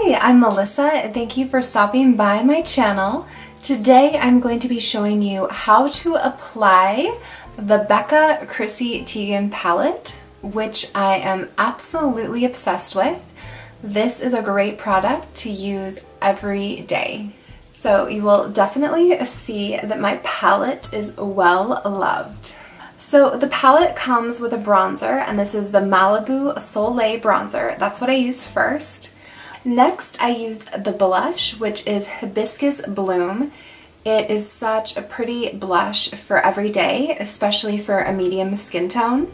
Hi, I'm Melissa and thank you for stopping by my channel. Today I'm going to be showing you how to apply the Becca Chrissy Teigen palette, which I am absolutely obsessed with. This is a great product to use every day. So you will definitely see that my palette is well loved. So the palette comes with a bronzer, and this is the Malibu Soleil bronzer. That's what I use first. Next, I used the blush, which is Hibiscus Bloom. It is such a pretty blush for every day, especially for a medium skin tone.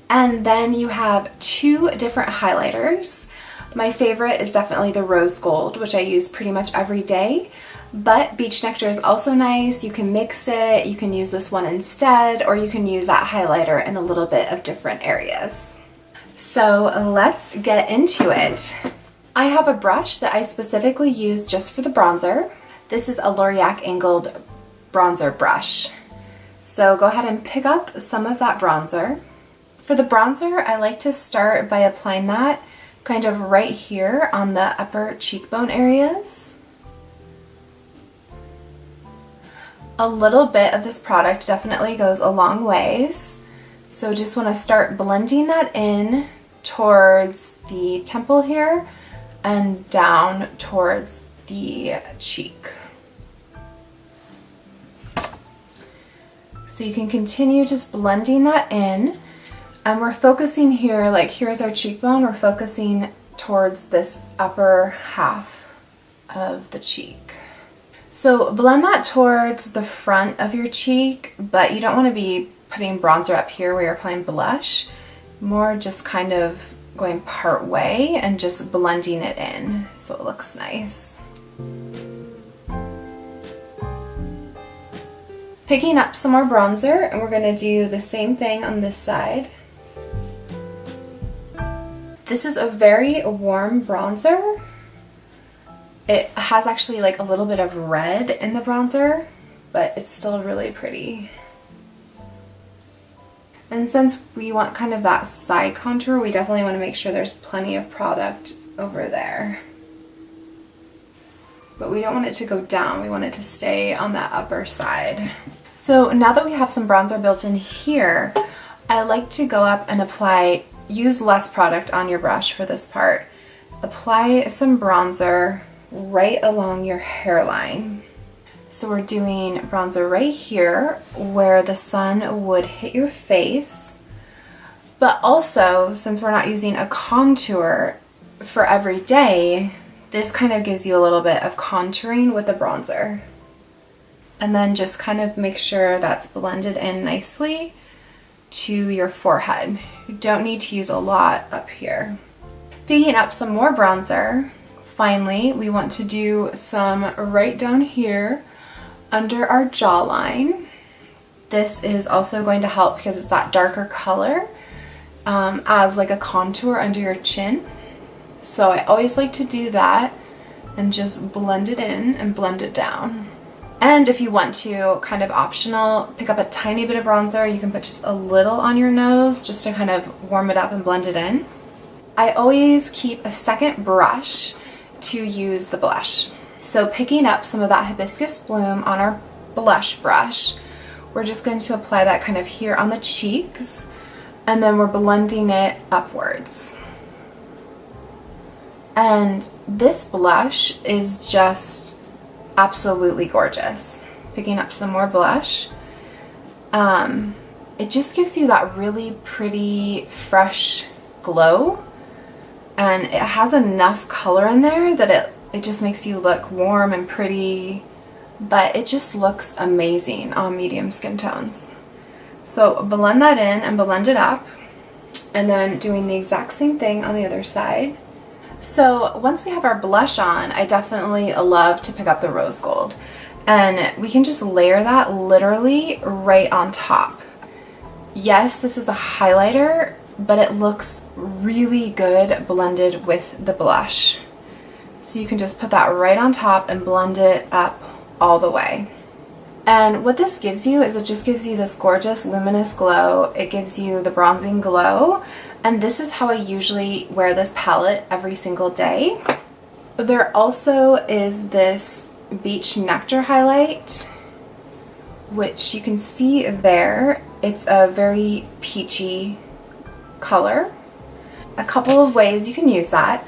And then you have two different highlighters. My favorite is definitely the Rose Gold, which I use pretty much every day. But Beach Nectar is also nice. You can mix it, you can use this one instead, or you can use that highlighter in a little bit of different areas. So let's get into it. I have a brush that I specifically use just for the bronzer. This is a L'Oreal angled bronzer brush. So go ahead and pick up some of that bronzer. For the bronzer, I like to start by applying that kind of right here on the upper cheekbone areas. A little bit of this product definitely goes a long ways. So just want to start blending that in towards the temple here and down towards the cheek. So you can continue just blending that in. And we're focusing here, like here's our cheekbone, we're focusing towards this upper half of the cheek. So blend that towards the front of your cheek, but you don't want to be putting bronzer up here where you're applying blush. More just kind of going part way and just blending it in so it looks nice. Picking up some more bronzer, and we're going to do the same thing on this side. This is a very warm bronzer. It has actually like a little bit of red in the bronzer, but it's still really pretty. And since we want kind of that side contour, we definitely want to make sure there's plenty of product over there. But we don't want it to go down, we want it to stay on that upper side. So now that we have some bronzer built in here, I like to go up and use less product on your brush for this part. Apply some bronzer right along your hairline. So we're doing bronzer right here where the sun would hit your face, but also since we're not using a contour for every day, this kind of gives you a little bit of contouring with the bronzer. And then just kind of make sure that's blended in nicely to your forehead. You don't need to use a lot up here. Picking up some more bronzer, finally, we want to do some right down here under our jawline. This is also going to help because it's that darker color as like a contour under your chin. So I always like to do that and just blend it in and blend it down. And if you want to, kind of optional, pick up a tiny bit of bronzer. You can put just a little on your nose just to kind of warm it up and blend it in. I always keep a second brush to use the blush. So picking up some of that Hibiscus Bloom on our blush brush, we're just going to apply that kind of here on the cheeks, and then we're blending it upwards. And this blush is just absolutely gorgeous. Picking up some more blush. It just gives you that really pretty, fresh glow. And it has enough color in there that it just makes you look warm and pretty, but it just looks amazing on medium skin tones. So blend that in and blend it up, and then doing the exact same thing on the other side. So once we have our blush on, I definitely love to pick up the Rose Gold, and we can just layer that literally right on top. Yes, this is a highlighter, but it looks really good blended with the blush. So you can just put that right on top and blend it up all the way. And what this gives you is it just gives you this gorgeous luminous glow. It gives you the bronzing glow, and this is how I usually wear this palette every single day. There also is this Beach Nectar highlight, which you can see there. It's a very peachy color. A couple of ways you can use that.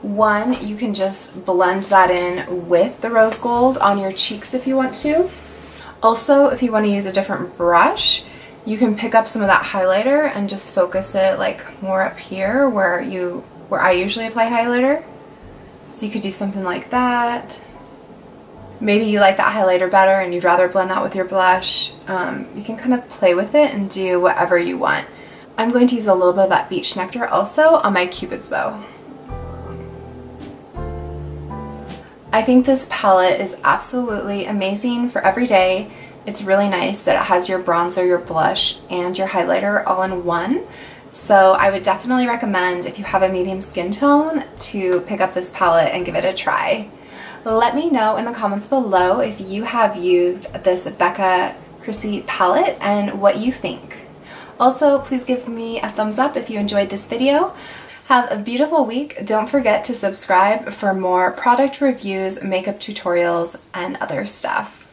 One, you can just blend that in with the rose gold on your cheeks if you want to. Also, if you want to use a different brush, you can pick up some of that highlighter and just focus it like more up here where I usually apply highlighter. So you could do something like that. Maybe you like that highlighter better and you'd rather blend that with your blush. You can kind of play with it and do whatever you want. I'm going to use a little bit of that Beach Nectar also on my Cupid's bow. I think this palette is absolutely amazing for every day. It's really nice that it has your bronzer, your blush, and your highlighter all in one. So I would definitely recommend, if you have a medium skin tone, to pick up this palette and give it a try. Let me know in the comments below if you have used this Becca Chrissy palette and what you think. Also, please give me a thumbs up if you enjoyed this video. Have a beautiful week. Don't forget to subscribe for more product reviews, makeup tutorials, and other stuff.